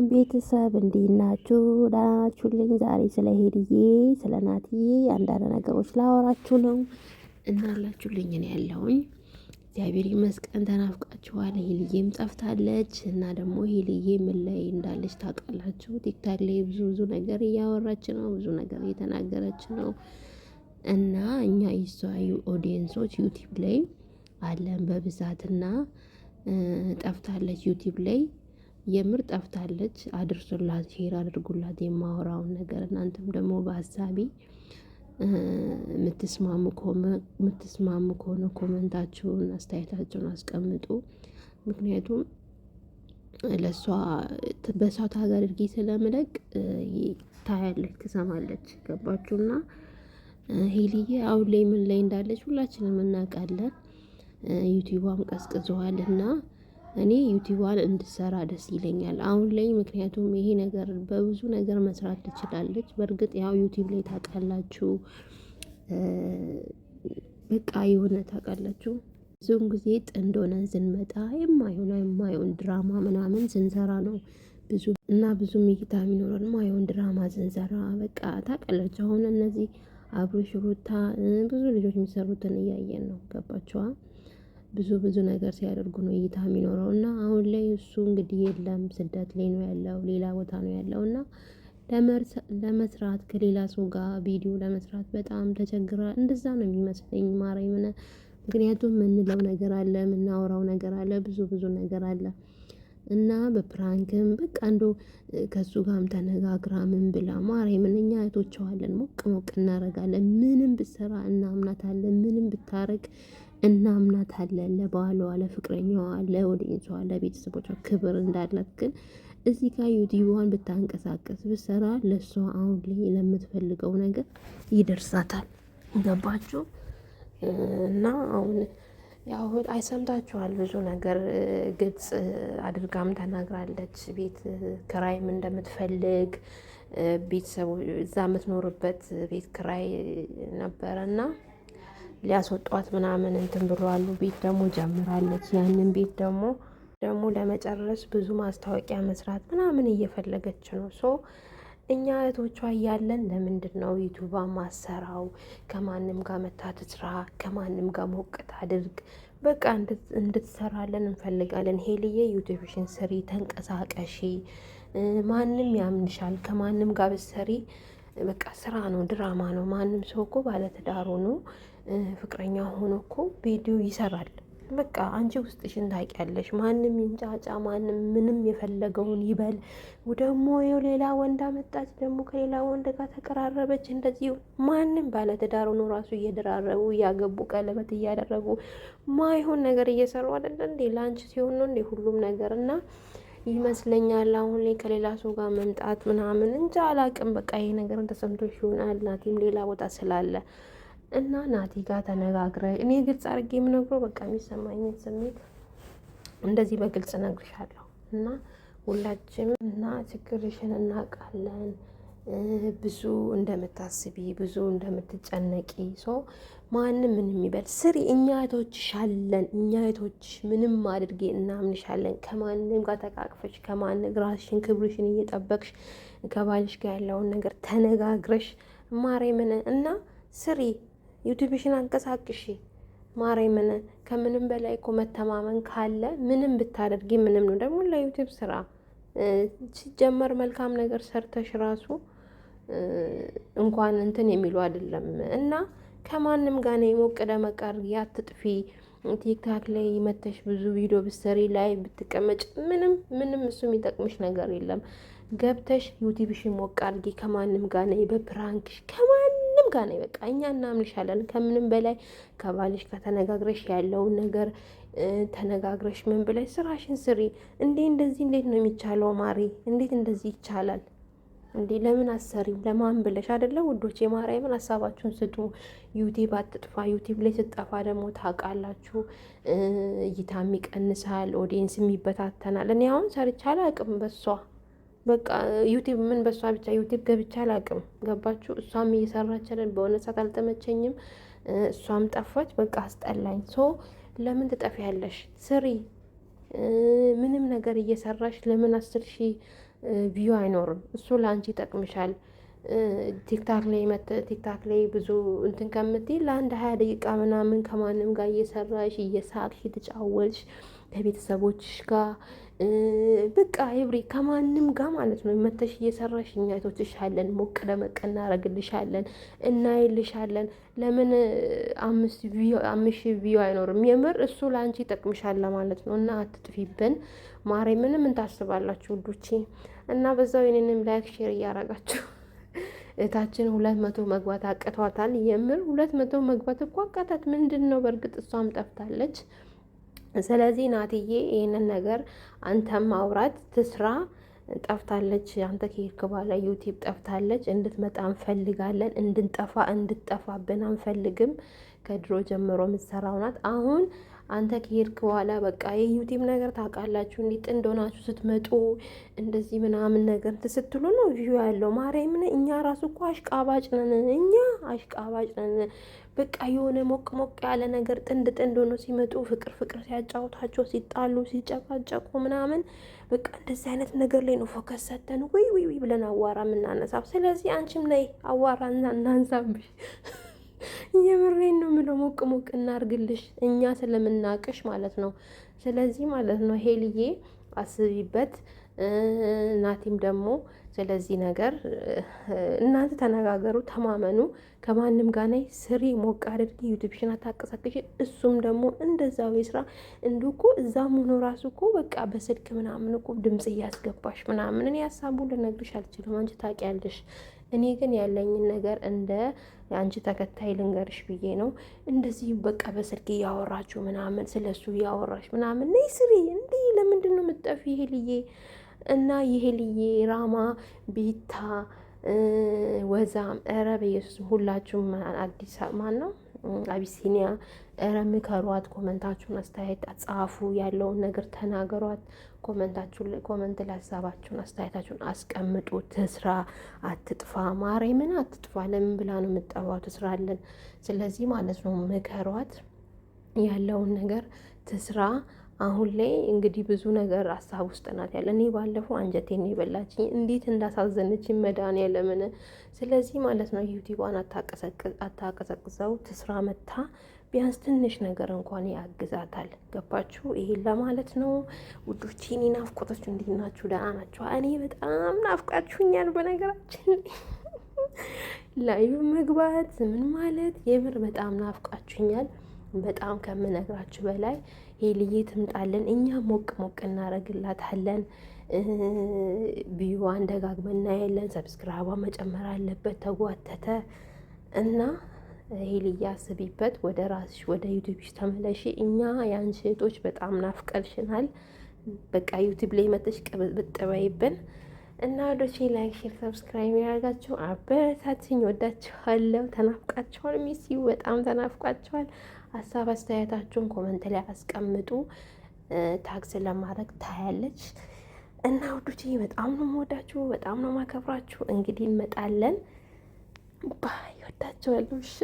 ቤተሰብ እንዴት ናችሁ? ደህና ናችሁልኝ? ዛሬ ስለ ሄድዬ ስለ ናቲ አንዳንድ ነገሮች ላወራችሁ ነው እና አላችሁልኝ እኔ ያለሁኝ እግዚአብሔር ይመስገን። ተናፍቃችኋል። ሄልዬም ጠፍታለች እና ደግሞ ሄልዬ ምን ላይ እንዳለች ታውቃላችሁ? ቲክታክ ላይ ብዙ ነገር እያወራች ነው፣ ብዙ ነገር እየተናገረች ነው እና እኛ የሷዩ ኦዲየንሶች ዩቲዩብ ላይ አለን በብዛትና ጠፍታለች ዩቲዩብ ላይ የምር ጠፍታለች። አድርሱላት፣ ሼር አድርጉላት የማወራውን ነገር። እናንተም ደግሞ በሀሳቢ የምትስማሙ ከሆነ ኮመንታችሁን አስተያየታችሁን አስቀምጡ። ምክንያቱም ለእሷ በሷ ታደርጊ ስለምለቅ ታያለች፣ ትሰማለች። ገባችሁና ሄልዬ አሁን ላይ ምን ላይ እንዳለች ሁላችንም እናውቃለን። ዩቲዩቧም ቀዝቅዘዋልና እኔ ዩቲዩቧን እንድሰራ ደስ ይለኛል አሁን ላይ። ምክንያቱም ይሄ ነገር በብዙ ነገር መስራት ትችላለች። በእርግጥ ያው ዩቲዩብ ላይ ታውቃላችሁ፣ በቃ የሆነ ታውቃላችሁ ብዙውን ጊዜ ጥንድ ሆነን ስንመጣ የማይሆን ድራማ ምናምን ስንሰራ ነው ብዙ እይታ የሚኖረን የማይሆን ድራማ ስንሰራ በቃ ታውቃላችሁ። አሁን እነዚህ አብርሽ ሩታ ብዙ ልጆች የሚሰሩትን እያየን ነው። ገባችኋ? ብዙ ነገር ሲያደርጉ ነው እይታ የሚኖረው እና አሁን ላይ እሱ እንግዲህ የለም፣ ስደት ላይ ነው ያለው፣ ሌላ ቦታ ነው ያለው እና ለመስራት ከሌላ ሰው ጋር ቪዲዮ ለመስራት በጣም ተቸግራ እንደዛ ነው የሚመስለኝ ማርያምን። ምክንያቱም የምንለው ነገር አለ፣ የምናወራው ነገር አለ፣ ብዙ ነገር አለ እና በፕራንክም በቃ እንደው ከሱ ጋርም ተነጋግራ ምን ብላ ማርያምን እኛ እህቶቿዋለን ሞቅ እናረጋለን። ምንም ብትሰራ እናምናታለን፣ ምንም ብታረግ እናምናታለን። ለባሏ፣ ለፍቅረኛዋ፣ ለኦዲየንሷ፣ ለቤተሰቦቿ ክብር እንዳላት ግን እዚህ ጋር ዩቲዩብዋን ብታንቀሳቀስ ብትሰራ ለእሷ አሁን ላይ ለምትፈልገው ነገር ይደርሳታል። ገባችሁ? እና አሁን ያው አይሰምታችኋል። ብዙ ነገር ግልጽ አድርጋም ተናግራለች። ቤት ክራይም እንደምትፈልግ ቤተሰቡ እዛ የምትኖርበት ቤት ክራይ ነበረና ሊያስወጧት ምናምን እንትን ብሏሉ። ቤት ደግሞ ጀምራለች። ያንን ቤት ደግሞ ለመጨረስ ብዙ ማስታወቂያ መስራት ምናምን እየፈለገች ነው። ሶ እኛ እህቶቿ እያለን ለምንድን ነው ዩቱባ ማሰራው? ከማንም ጋር መታትስራ፣ ከማንም ጋር ሞቅት አድርግ፣ በቃ እንድትሰራለን እንፈልጋለን። ሄልዬ ዩቲዩብሽን ስሪ፣ ተንቀሳቀሺ፣ ማንም ያምንሻል። ከማንም ጋር ብትሰሪ በቃ ስራ ነው፣ ድራማ ነው። ማንም ሰው እኮ ባለትዳር ሆኖ ፍቅረኛ ሆኖ እኮ ቪዲዮ ይሰራል። በቃ አንቺ ውስጥሽን ታውቂያለሽ። ማንም ይንጫጫ፣ ማንም ምንም የፈለገውን ይበል። ደግሞ ሌላ ወንድ አመጣች፣ ደግሞ ከሌላ ወንድ ጋር ተቀራረበች። እንደዚህ ማንም ባለትዳር ሆኖ ራሱ እየደራረቡ እያገቡ ቀለበት እያደረጉ ማይሆን ነገር እየሰሩ አይደለ እንዴ? ለአንቺ ሲሆን ነው እንዴ ሁሉም ነገር? እና ይመስለኛል አሁን ላይ ከሌላ ሰው ጋር መምጣት ምናምን እንጃ አላቅም። በቃ ይሄ ነገር ተሰምቶሽ ይሆናል። ናቲም ሌላ ቦታ ስላለ እና ናቲ ጋር ተነጋግረ እኔ ግልጽ አድርጌ የምነግረው በቃ የሚሰማኝን ስሜት እንደዚህ በግልጽ እነግርሻለሁ እና ሁላችንም እና ችግርሽን እናውቃለን። ብዙ እንደምታስቢ፣ ብዙ እንደምትጨነቂ ሰው ማንም ምን የሚበል ስሪ። እኛ እህቶችሽ አለን። እኛ እህቶችሽ ምንም አድርጌ እናምንሻለን። ከማንም ጋር ተቃቅፈሽ ከማንም ራስሽን ክብርሽን እየጠበቅሽ ከባልሽ ጋር ያለውን ነገር ተነጋግረሽ ማርያምን እና ስሪ። ዩቲዩብሽን አንቀሳቅሺ ማርያምን። ከምንም በላይ እኮ መተማመን ካለ ምንም ብታደርጊ ምንም ነው። ደግሞ ለዩቲዩብ ስራ ሲጀመር መልካም ነገር ሰርተሽ ራሱ እንኳን እንትን የሚሉ አይደለም እና ከማንም ጋር ነው ሞቅ ደመቅ አድርጊ፣ አትጥፊ። ቲክታክ ላይ መተሽ ብዙ ቪዲዮ ብትሰሪ ላይ ብትቀመጭ ምንም እሱ የሚጠቅምሽ ነገር የለም። ገብተሽ ዩቲዩብሽን ሞቅ አድርጊ። ከማንም ጋር ነው በፕራንክሽ ከማንም ጋር ነው። በቃ እኛ እናምንሻለን። ከምንም በላይ ከባልሽ ጋር ተነጋግረሽ ያለውን ነገር ተነጋግረሽ ምን ብለሽ ስራሽን ስሪ። እንደዚህ እንዴት ነው የሚቻለው ማሪ? እንዴት እንደዚህ ይቻላል እንዴ? ለምን አሰሪም ለማን ብለሽ አይደለ ውዶች? የማርያምን ሀሳባችሁን ስጡ። ዩቲዩብ አትጥፋ። ዩቲዩብ ላይ ስጠፋ ደግሞ ታውቃላችሁ እይታም ይቀንሳል፣ ኦዲየንስም ይበታተናል። እኔ አሁን ሰርቻ አላውቅም በሷ በቃ ዩቲዩብ ምን በሷ ብቻ ዩቲዩብ ገብቻ አላውቅም። ገባችሁ? እሷም እየሰራችልን በሆነ ሰዓት አልተመቸኝም፣ እሷም ጠፋች። በቃ አስጠላኝ። ሶ ለምን ትጠፊያለሽ? ስሪ። ምንም ነገር እየሰራሽ ለምን 10,000 ቪው አይኖርም? እሱ ለአንቺ ይጠቅምሻል። ቲክታክ ላይ ብዙ እንትን ከምትይ ለአንድ 20 ደቂቃ ምናምን ከማንም ጋር እየሰራሽ እየሳቅሽ የተጫወትሽ ከቤተሰቦችሽ ጋር በቃ ኤብሪ ከማንም ጋር ማለት ነው መተሽ እየሰራሽ እኛ አይቶችሻለን፣ ሞቅ ደመቅ እናረግልሻለን፣ እናይልሻለን። ለምን 5,000 ቪው አይኖርም? የምር እሱ ለአንቺ ይጠቅምሻል ማለት ነው። እና አትጥፊብን ማሬ። ምንም እንታስባላችሁ ውዶቼ። እና በዛው የኔንም ላይክ ሼር እያረጋችሁ እታችን 200 መግባት አቅቷታል። የምር 200 መግባት እኮ አቃታት። ምንድን ነው? በእርግጥ እሷም ጠፍታለች። ስለዚህ ናትዬ ይህንን ነገር አንተም ማውራት ትስራ። ጠፍታለች። አንተ ከሄድክ በኋላ ዩቲዩብ ጠፍታለች። እንድትመጣ እንፈልጋለን። እንድትጠፋብን አንፈልግም። ከድሮ ጀምሮ የምትሰራው ናት። አሁን አንተ ከሄድክ በኋላ በቃ የዩቲዩብ ነገር ታውቃላችሁ፣ እንዴት እንደሆናችሁ ስትመጡ እንደዚህ ምናምን ነገር ስትሉ ነው ቪው ያለው። ማርያምን እኛ ራሱ እኮ አሽቃባጭ ነን። በቃ የሆነ ሞቅ ሞቅ ያለ ነገር ጥንድ ሆኖ ሲመጡ ፍቅር ሲያጫውታቸው፣ ሲጣሉ፣ ሲጨቃጨቁ ምናምን በቃ እንደዚህ አይነት ነገር ላይ ነው ፎከስ ሰተን ወይ ብለን አዋራ የምናነሳው። ስለዚህ አንቺም ነይ አዋራ እናንሳብሽ። የምሬን ነው የምለው። ሞቅ እናርግልሽ እኛ ስለምናቅሽ ማለት ነው። ስለዚህ ማለት ነው ሄልዬ አስቢበት። ናቲም ደግሞ ስለዚህ ነገር እናንተ ተነጋገሩ፣ ተማመኑ። ከማንም ጋር ነይ ስሪ፣ ሞቅ አድርጊ፣ ዩቲዩብሽን አታቀሳቅሽ። እሱም ደግሞ እንደዛው ይስራ። እንዲሁ እኮ እዛም ሆኖ ራሱ እኮ በቃ በስልክ ምናምን እኮ ድምጽ እያስገባሽ ምናምን እኔ ሀሳቡ ልነግርሽ አልችልም፣ አንቺ ታውቂያለሽ። እኔ ግን ያለኝን ነገር እንደ የአንቺ ተከታይ ልንገርሽ ብዬ ነው። እንደዚህ በቃ በስልክ እያወራችሁ ምናምን ስለሱ እያወራሽ ምናምን ነይ ስሪ። እንዲህ ለምንድን ነው የምትጠፊ ሄልዬ? እና የሄልዬ ራማ ቤታ ወዛም ኧረ በኢየሱስ ሁላችሁም አዲስ ማን ነው አቢሲኒያ ኧረ ምከሯት። ኮመንታችሁን አስተያየት ጻፉ፣ ያለውን ነገር ተናገሯት። ኮመንት ላይ ሀሳባችሁን አስተያየታችሁን አስቀምጡ። ትስራ አትጥፋ፣ ማርያምን አትጥፋ። ለምን ብላ ነው የምትጠፋው? ትስራለን። ስለዚህ ማለት ነው ምከሯት፣ ያለውን ነገር ትስራ። አሁን ላይ እንግዲህ ብዙ ነገር ሀሳብ ውስጥ ናት ያለ። እኔ ባለፈው አንጀቴን የበላችኝ እንዴት እንዳሳዘነችኝ መድኃኒዓለምን። ስለዚህ ማለት ነው ዩቲዩቧን አታቀዘቅዘው፣ ትስራ መታ ቢያንስ ትንሽ ነገር እንኳን ያግዛታል። ገባችሁ? ይሄን ለማለት ነው ውዶቼ። እኔ ናፍቆቶች እንዴት ናችሁ? ደህና ናችሁ? እኔ በጣም ናፍቃችሁኛል። በነገራችን ላይቭ መግባት ምን ማለት የምር በጣም ናፍቃችሁኛል። በጣም ከምነግራችሁ በላይ ሄልዬ ትምጣለን፣ እኛ ሞቅ እናረግላታለን። ቪዋን ደጋግመን እናያለን። ሰብስክራይቧ መጨመር አለበት። ተጓተተ እና ሄልዬ አስቢበት። ወደ ራስሽ ወደ ዩቲዩብሽ ተመለሺ። እኛ የአንቺ እህቶች በጣም ናፍቀልሽናል። በቃ ዩቲዩብ ላይ መተሽ ብትበይብን እና ወዶቼ ላይክ፣ ሼር፣ ሰብስክራይብ ያደርጋችሁ አበረታችኝ። ወዳችኋለሁ። ተናፍቃችኋል። ሚስዩ በጣም ተናፍቃችኋል። ሀሳብ አስተያየታችሁን ኮመንት ላይ አስቀምጡ። ታክስ ለማድረግ ታያለች እና ወዶቼ በጣም ነው የምወዳችሁ፣ በጣም ነው የማከብራችሁ። እንግዲህ እንመጣለን። ባይ ወዳችኋለሁ። እሺ